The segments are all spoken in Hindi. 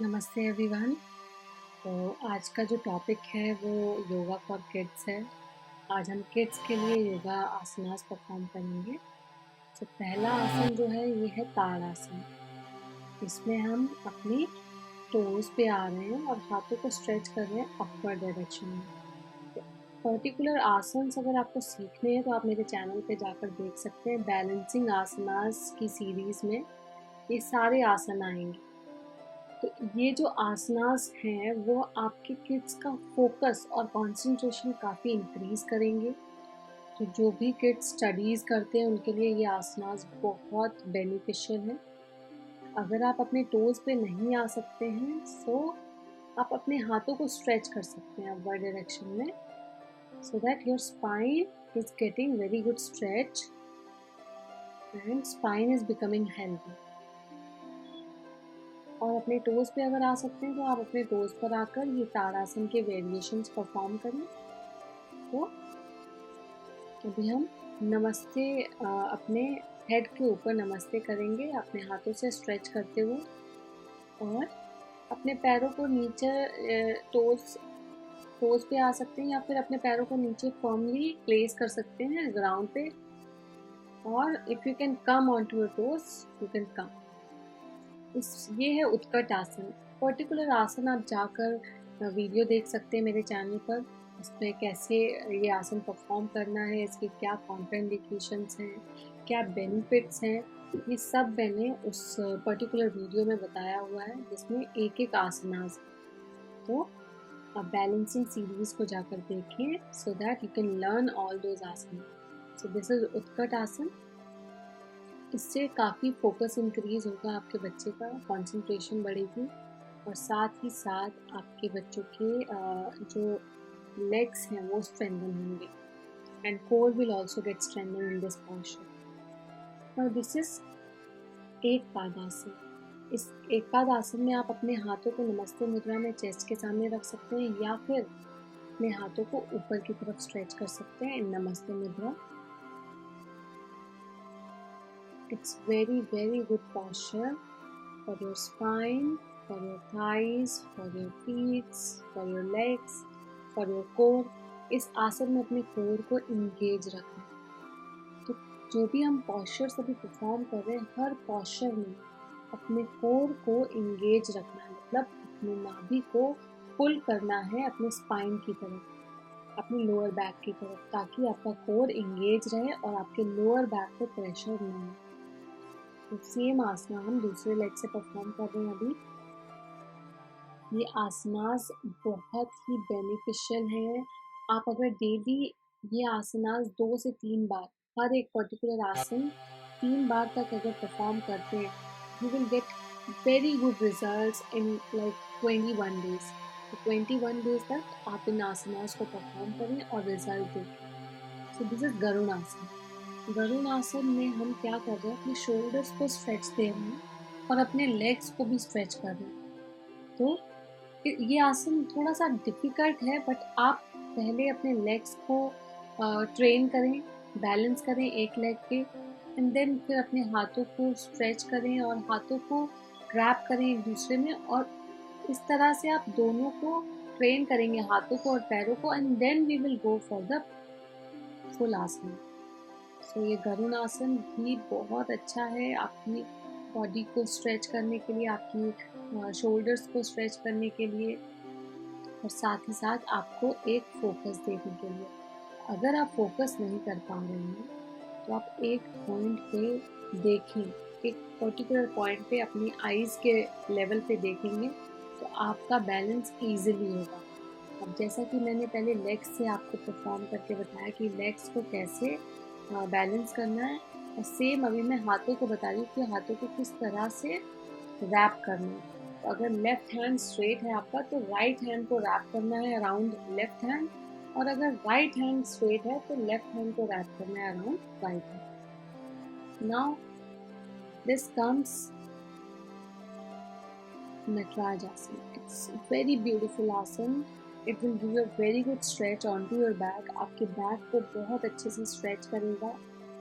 नमस्ते एवरीवन। तो आज का जो टॉपिक है वो योगा फॉर किड्स है। आज हम किड्स के लिए योगा आसनास परफॉर्म करेंगे। तो पहला आसन जो है ये है ताड़ासन। इसमें हम अपनी टोज पे आ रहे हैं और हाथों को स्ट्रेच कर रहे हैं अपवर्ड डायरेक्शन में। तो पर्टिकुलर आसन्स अगर आपको सीखने हैं तो आप मेरे चैनल पे जाकर देख सकते हैं। बैलेंसिंग आसनास की सीरीज़ में ये सारे आसन आएंगे। तो ये जो आसनास हैं वो आपके किड्स का फोकस और कंसंट्रेशन काफ़ी इंक्रीज करेंगे। तो जो भी किड्स स्टडीज़ करते हैं उनके लिए ये आसनास बहुत बेनिफिशियल है। अगर आप अपने टोज़ पे नहीं आ सकते हैं सो आप अपने हाथों को स्ट्रेच कर सकते हैं अपवर्ड डायरेक्शन में, so that your spine is getting very good stretch and spine is becoming healthy. और अपने टोज़ पे अगर आ सकते हैं तो आप अपने टोज़ पर आकर ये ताड़ासन के वेरिएशंस परफॉर्म करें। तो अभी हम नमस्ते अपने हेड के ऊपर नमस्ते करेंगे अपने हाथों से स्ट्रेच करते हुए, और अपने पैरों को नीचे टोज़ पे आ सकते हैं या फिर अपने पैरों को नीचे फर्मली प्लेस कर सकते हैं ग्राउंड पे, और if you can come on to your toes you can come. ये है उत्कट आसन। पर्टिकुलर आसन आप जाकर वीडियो देख सकते हैं मेरे चैनल पर। इसमें कैसे ये आसन परफॉर्म करना है, इसके क्या कॉन्ट्राइंडिकेशंस हैं, क्या बेनिफिट्स हैं, ये सब मैंने उस पर्टिकुलर वीडियो में बताया हुआ है जिसमें एक एक आसनास। तो आप बैलेंसिंग सीरीज को जाकर देखें so that you can learn all those आसन। सो दिस इज उत्कट आसन। इससे काफ़ी फोकस इंक्रीज होगा, आपके बच्चे का कंसंट्रेशन बढ़ेगी, और साथ ही साथ आपके बच्चों के जो लेग्स हैं वो स्ट्रेंथन होंगे, and core will also get strengthen in this posture. Now this is एक पादासन। इस एक पादासन में आप अपने हाथों को नमस्ते मुद्रा में चेस्ट के सामने रख सकते हैं या फिर अपने हाथों को ऊपर की तरफ स्ट्रेच कर सकते हैं इन नमस्ते मुद्रा। It's very good posture for your spine, for your thighs, for your feet, for your legs, for your core. इस आसन में अपने कोर को इंगेज रखना। तो जो भी हम पॉस्चर्स अभी परफॉर्म कर रहे हैं हर पॉस्चर में अपने कोर को इंगेज रखना है, मतलब अपने नाभि को पुल करना है अपने स्पाइन की तरफ, अपने लोअर बैक की तरफ, ताकि आपका कोर इंगेज रहे और आपके लोअर बैक पे प्रेशर ना हो। तो सेम आसना हम दूसरे लेग से परफॉर्म कर रहे हैं अभी। ये आसनास बहुत ही बेनिफिशियल है। आप अगर डेली ये आसनास 2 से 3 बार, हर एक पर्टिकुलर आसन 3 बार तक अगर परफॉर्म करते हैं, you will get very good results in like 21 days. तो 21 डेज तक आप इन आसनास को परफॉर्म करें और रिजल्ट देखें। सो दिस इज गरुड़ आसन। गरुड़ आसन में हम क्या कर रहे हैं, अपने शोल्डर्स को स्ट्रेच दे रहे हैं और अपने लेग्स को भी स्ट्रेच कर रहे हैं। तो ये आसन थोड़ा सा डिफ़िकल्ट है, बट आप पहले अपने लेग्स को ट्रेन करें, बैलेंस करें एक लेग पे, एंड देन फिर अपने हाथों को स्ट्रेच करें और हाथों को ग्रैब करें एक दूसरे में, और इस तरह से आप दोनों को ट्रेन करेंगे, हाथों को और पैरों को, and then we will go for the full asana. So ये गरुड़ आसन भी बहुत अच्छा है आपकी बॉडी को स्ट्रेच करने के लिए, आपकी शोल्डर्स को स्ट्रेच करने के लिए, और साथ ही साथ आपको एक फोकस देने के लिए। अगर आप फोकस नहीं कर पा रहे हैं तो आप एक पॉइंट पे देखें, एक पर्टिकुलर पॉइंट पे अपनी आईज के लेवल पे देखेंगे तो आपका बैलेंस ईजिली होगा। अब जैसा कि मैंने पहले लेग्स से आपको परफॉर्म करके बताया कि लेग्स को कैसे बैलेंस करना है, और सेम अभी मैं हाथों को बता रही हूँ कि हाथों को किस तरह से रैप करना है। तो अगर लेफ्ट हैंड स्ट्रेट है आपका तो राइट हैंड को रैप करना है अराउंड लेफ्ट हैंड, और अगर राइट हैंड स्ट्रेट है तो लेफ्ट हैंड को रैप करना है around right hand. Now this comes Nataraj आसन। It's very beautiful आसन। It will give you a very good stretch onto your back. आपके बैक को बहुत अच्छे से स्ट्रेच करेगा,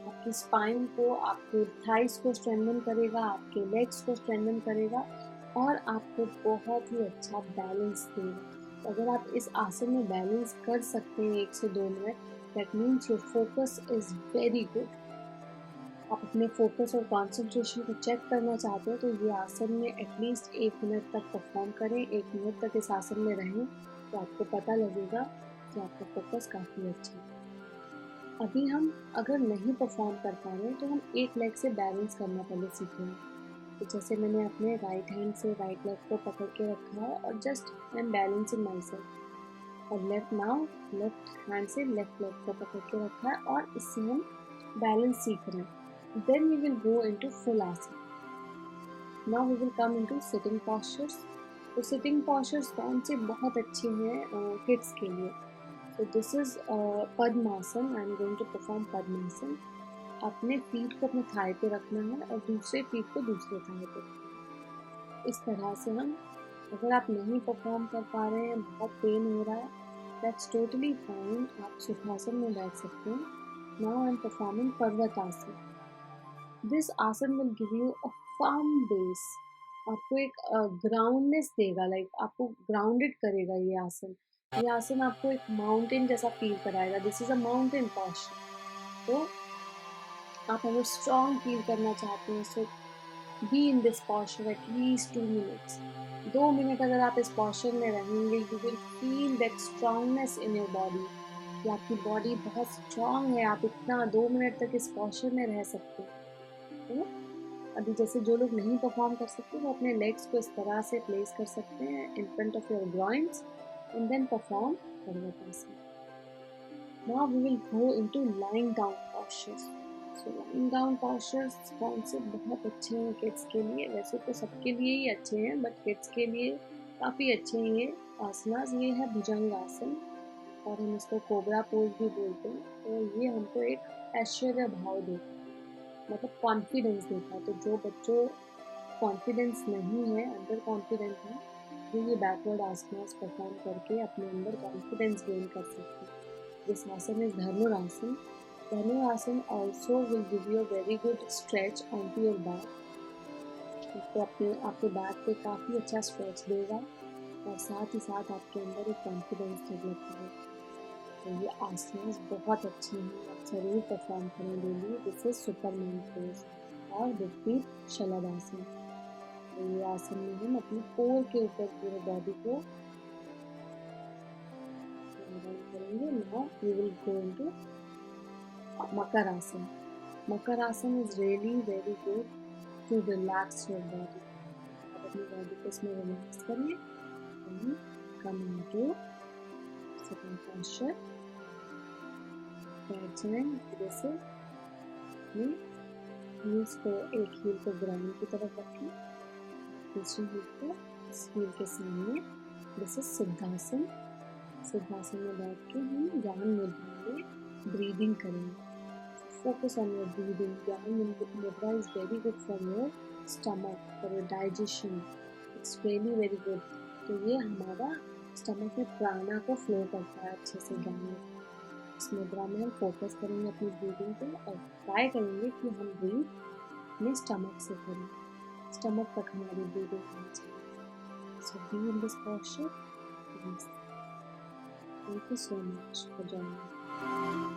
आपकी स्पाइन को, आपके थाइस को स्ट्रेंथन करेगा, आपके लेग्स को स्ट्रेंथन करेगा, और आपको बहुत ही अच्छा बैलेंस देगा। तो अगर आप इस आसन में बैलेंस कर सकते हैं 1 से 2 minute, that means your focus is very good. आप अपने फोकस और कंसंट्रेशन को चेक करना चाहते हो तो ये आसन में एटलीस्ट 1 मिनट तक परफॉर्म करें, 1 मिनट तक इस आसन में रहें, तो आपको पता लगेगा कि आपका फोकस काफ़ी अच्छा है। अभी हम अगर नहीं परफॉर्म कर पा रहे हैं तो हम एक लेग से बैलेंस करना पहले सीखेंगे। तो जैसे मैंने अपने राइट हैंड से राइट लेग को पकड़ के रखा है और just I am balancing my self, और लेफ्ट हैंड से लेफ्ट लेग को पकड़ के रखा है और इससे हम बैलेंस सीख रहे हैं। Then we will go into full आसन। Now we will come into sitting postures। तो सिटिंग postures कौन से बहुत अच्छे हैं किड्स के लिए। So this is पद्मासन। I am going to perform पद्मासन। अपने फीट को अपने थाई पे रखना है और दूसरे फीट को दूसरे थाई पे रखना है। इस तरह से हम, अगर आप नहीं परफॉर्म कर पा रहे हैं, बहुत पेन हो रहा है, दैट्स टोटली फाइन, आप सुखासन में बैठ सकते हैं। नाउ आई एम परफॉर्मिंग पर्वतासन। दिस आसन will give you a firm base. आपको एक ग्राउंडनेस देगा, लाइक आपको ग्राउंडेड करेगा ये आसन। ये आसन आपको एक माउंटेन जैसा फील कराएगा। This is a mountain posture. तो आप अगर स्ट्रॉन्ग फील करना चाहते हैं so be in this posture at least 2 minutes. 2 minute अगर आप इस पोस्चर में रहेंगे, you will feel that strongness in your body, कि आपकी बॉडी बहुत स्ट्रांग है। आप इतना 2 मिनट तक इस पोस्चर में रह सकते हैं। तो अभी जैसे जो लोग नहीं परफॉर्म कर सकते वो अपने लेग्स को इस तरह से प्लेस कर सकते हैं in front of your groins and then perform पर्वतासन। Now we will go into lying down postures। सो लाइंग डाउन postures कौन से बहुत अच्छे हैं किड्स के लिए, वैसे तो सबके लिए ही अच्छे हैं बट किड्स के लिए काफ़ी अच्छे हैं ये आसनास। ये है भुजंग आसन और हम इसको कोबरा पोज भी बोलते हैं। तो ये हमको एक ऐश्वर्य भाव देता है, मतलब कॉन्फिडेंस देता है। तो जो बच्चों कॉन्फिडेंस नहीं है, अंडर कॉन्फिडेंट है, वो ये बैकवर्ड आसनास परफॉर्म करके अपने अंदर कॉन्फिडेंस गेन कर सकते हैं। This asana is Dhanurasana. Dhanurasana also will give you a very good stretch on to your back. तो आपके बैक पे काफ़ी अच्छा स्ट्रेच देगा और साथ ही साथ आपके अंदर एक कॉन्फिडेंस डेवलप करेगा। तो ये आसनास बहुत अच्छे हैं, आप ज़रूर परफॉर्म करें daily. This is Superman pose और विपरीत शलभासन। तो ये आसन में हम अपने कोर के ऊपर पूरे बॉडी को करेंगे। Now we will go into मकर आसन। मकर आसन is really very good to relax your body. आप अपनी बॉडी को इसमें रिलैक्स करें and come into sitting posture. बैठ जाएं धीरे से। अपने हील्स को, एक हील को ग्राउंड की तरफ रखें, दूसरी हील को इस हील के सामने। This is siddhasana. सिद्धासन में बैठ के हम ज्ञान मुद्रा में ब्रीदिंग करेंगे। Focus on your breathing. Dhyan mudra is very good for your stomach, for your digestion. It's really very good. तो ये हमारा स्टमक में प्राणा को फ्लो करता है अच्छे से ज्ञान मुद्रा। इस मुद्रा में हम फोकस करेंगे अपनी ब्रीदिंग पे और ट्राई करेंगे कि हम ब्रीथ अपने स्टमक से करें। स्टमक तक हमारी ब्रीदिंग होनी चाहिए। So be in this posture. Thank you so much for joining.